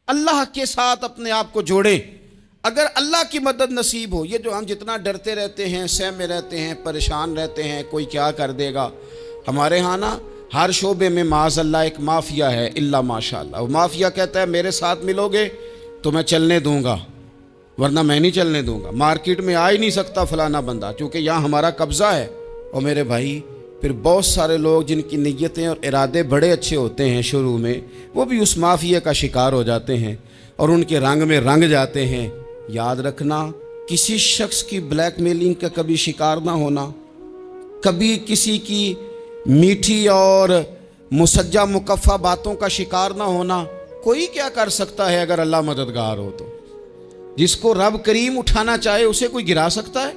اللہ کے ساتھ اپنے آپ کو جوڑیں. اگر اللہ کی مدد نصیب ہو، یہ جو ہم جتنا ڈرتے رہتے ہیں، سہمے رہتے ہیں، پریشان رہتے ہیں کوئی کیا کر دے گا، ہمارے ہاں نا ہر شعبے میں معاذ اللہ ایک مافیا ہے، الا ماشاء اللہ. وہ مافیا کہتا ہے میرے ساتھ ملو گے تو میں چلنے دوں گا، ورنہ میں نہیں چلنے دوں گا. مارکیٹ میں آ ہی نہیں سکتا فلانا بندہ، چونکہ یہاں ہمارا قبضہ ہے. اور میرے بھائی پھر بہت سارے لوگ جن کی نیتیں اور ارادے بڑے اچھے ہوتے ہیں شروع میں، وہ بھی اس مافیا کا شکار ہو جاتے ہیں اور ان کے رنگ میں رنگ جاتے ہیں. یاد رکھنا، کسی شخص کی بلیک میلنگ کا کبھی شکار نہ ہونا، کبھی کسی کی میٹھی اور مسجع مکفہ باتوں کا شکار نہ ہونا. کوئی کیا کر سکتا ہے اگر اللہ مددگار ہو تو؟ جس کو رب کریم اٹھانا چاہے اسے کوئی گرا سکتا ہے؟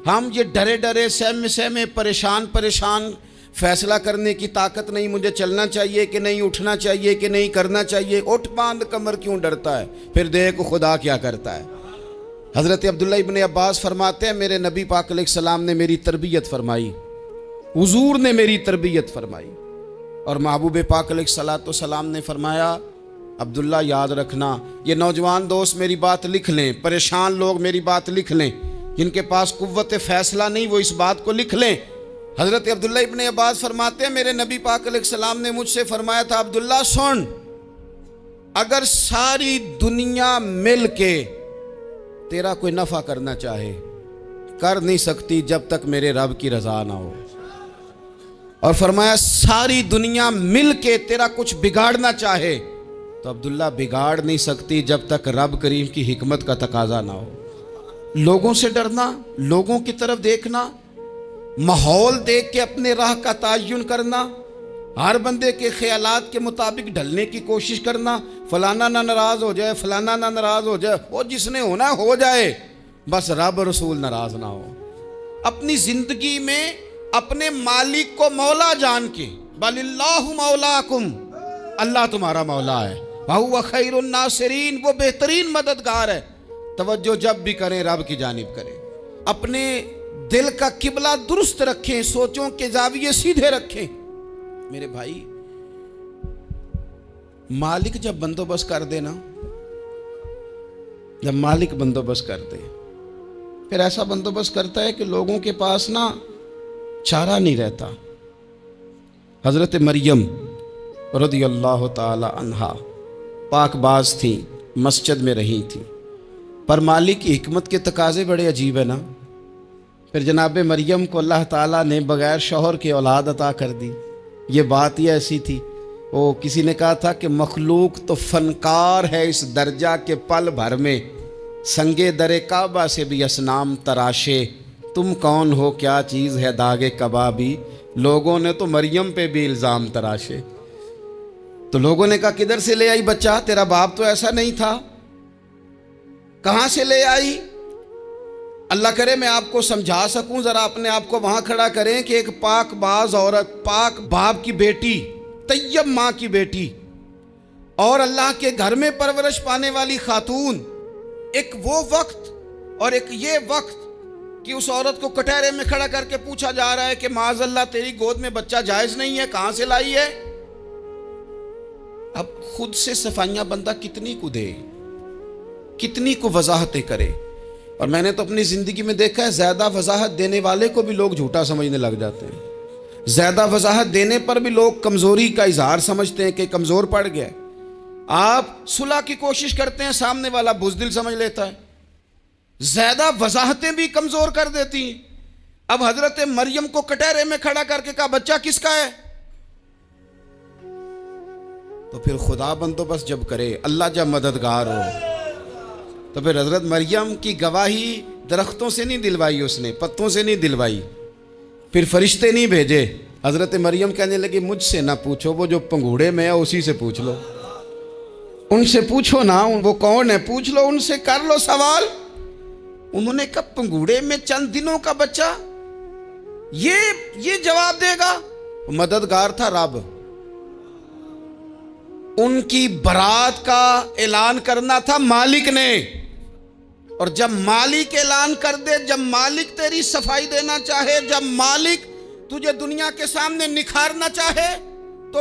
ہم یہ ڈرے ڈرے سہمے پریشان فیصلہ کرنے کی طاقت نہیں، مجھے چلنا چاہیے کہ نہیں، اٹھنا چاہیے کہ نہیں، کرنا چاہیے. اٹھ باندھ کمر کیوں ڈرتا ہے؟ پھر دیکھ خدا کیا کرتا ہے. حضرت عبداللہ ابن عباس فرماتے ہیں میرے نبی پاک علیہ السلام نے میری تربیت فرمائی، حضور نے میری تربیت فرمائی. اور محبوب پاک علیہ السلام نے فرمایا عبداللہ یاد رکھنا، یہ نوجوان دوست میری بات لکھ لیں، پریشان لوگ میری بات لکھ لیں، جن کے پاس قوت فیصلہ نہیں وہ اس بات کو لکھ لیں. حضرت عبداللہ ابن عباس فرماتے ہیں میرے نبی پاک علیہ السلام نے مجھ سے فرمایا تھا عبداللہ سن، اگر ساری دنیا مل کے تیرا کوئی نفع کرنا چاہے کر نہیں سکتی جب تک میرے رب کی رضا نہ ہو. اور فرمایا ساری دنیا مل کے تیرا کچھ بگاڑنا چاہے تو عبداللہ بگاڑ نہیں سکتی جب تک رب کریم کی حکمت کا تقاضا نہ ہو. لوگوں سے ڈرنا، لوگوں کی طرف دیکھنا، ماحول دیکھ کے اپنے راہ کا تعین کرنا، ہر بندے کے خیالات کے مطابق ڈھلنے کی کوشش کرنا، فلانا نہ ناراض ہو جائے، فلانا نہ ناراض ہو جائے، وہ جس نے ہونا ہو جائے، بس رب رسول ناراض نہ ہو. اپنی زندگی میں اپنے مالک کو مولا جان کے، بل اللہ مولاکم، اللہ تمہارا مولا ہے، وَهُوَ خَيْرُ النَّاصِرِينَ، وہ بہترین مددگار ہے. توجہ جب بھی کریں رب کی جانب کریں. اپنے دل کا قبلہ درست رکھیں، سوچوں کے زاویے سیدھے رکھیں. میرے بھائی مالک جب بندوبست کر دے نا، جب مالک بندوبست کر دے پھر ایسا بندوبست کرتا ہے کہ لوگوں کے پاس نا چارہ نہیں رہتا. حضرت مریم رضی اللہ تعالی عنہا پاک باز تھیں، مسجد میں رہی تھیں، پر مالک کی حکمت کے تقاضے بڑے عجیب ہیں نا. پھر جناب مریم کو اللہ تعالیٰ نے بغیر شوہر کے اولاد عطا کر دی. یہ بات ہی ایسی تھی، وہ کسی نے کہا تھا کہ مخلوق تو فنکار ہے اس درجہ کے پل بھر میں سنگے در کعبہ سے بھی اصنام تراشے، تم کون ہو کیا چیز ہے داغ کبابی. لوگوں نے تو مریم پہ بھی الزام تراشے. تو لوگوں نے کہا کدھر سے لے آئی بچہ، تیرا باپ تو ایسا نہیں تھا، کہاں سے لے آئی؟ اللہ کرے میں آپ کو سمجھا سکوں، ذرا اپنے آپ کو وہاں کھڑا کریں کہ ایک پاک باز عورت، پاک باپ کی بیٹی، طیب ماں کی بیٹی، اور اللہ کے گھر میں پرورش پانے والی خاتون، ایک وہ وقت اور ایک یہ وقت کہ اس عورت کو کٹہرے میں کھڑا کر کے پوچھا جا رہا ہے کہ معاذ اللہ تیری گود میں بچہ جائز نہیں ہے، کہاں سے لائی ہے؟ اب خود سے صفائیاں بندہ کتنی کو دے، کتنی کو وضاحتیں کرے. اور میں نے تو اپنی زندگی میں دیکھا ہے زیادہ وضاحت دینے والے کو بھی لوگ جھوٹا سمجھنے لگ جاتے ہیں. زیادہ وضاحت دینے پر بھی لوگ کمزوری کا اظہار سمجھتے ہیں کہ کمزور پڑ گیا. آپ صلح کی کوشش کرتے ہیں، سامنے والا بزدل سمجھ لیتا ہے. زیادہ وضاحتیں بھی کمزور کر دیتی ہیں. اب حضرت مریم کو کٹہرے میں کھڑا کر کے کہا بچہ کس کا ہے؟ تو پھر خدا بندوبست جب کرے، اللہ جب مددگار ہو، تو پھر حضرت مریم کی گواہی درختوں سے نہیں دلوائی، اس نے پتوں سے نہیں دلوائی، پھر فرشتے نہیں بھیجے. حضرت مریم کہنے لگی مجھ سے نہ پوچھو، وہ جو پنگوڑے میں ہے اسی سے پوچھ لو، ان سے پوچھو نا وہ کون ہے، پوچھ لو ان سے، کر لو سوال. انہوں نے کہا پنگوڑے میں چند دنوں کا بچہ یہ جواب دے گا؟ مددگار تھا رب. ان کی برات کا اعلان کرنا تھا مالک نے، اور جب مالک اعلان کر دے، جب مالک تیری صفائی دینا چاہے، جب مالک تجھے دنیا کے سامنے نکھارنا چاہے، تو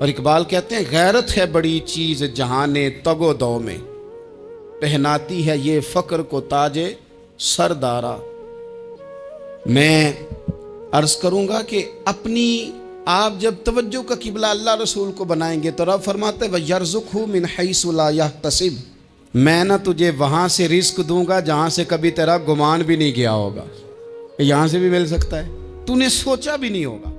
اور اقبال کہتے ہیں غیرت ہے بڑی چیز جہان تگو دو میں، پہناتی ہے یہ فقر کو تاج سردارا۔ میں عرض کروں گا کہ اپنی آپ جب توجہ کا قبلہ اللہ رسول کو بنائیں گے تو رب فرماتے ہیں وَيَرْزُقْهُ مِنْ حَيْثُ لَا يَحْتَسِبُ، میں نہ تجھے وہاں سے رزق دوں گا جہاں سے کبھی تیرا گمان بھی نہیں گیا ہوگا، یہاں سے بھی مل سکتا ہے، تو نے سوچا بھی نہیں ہوگا۔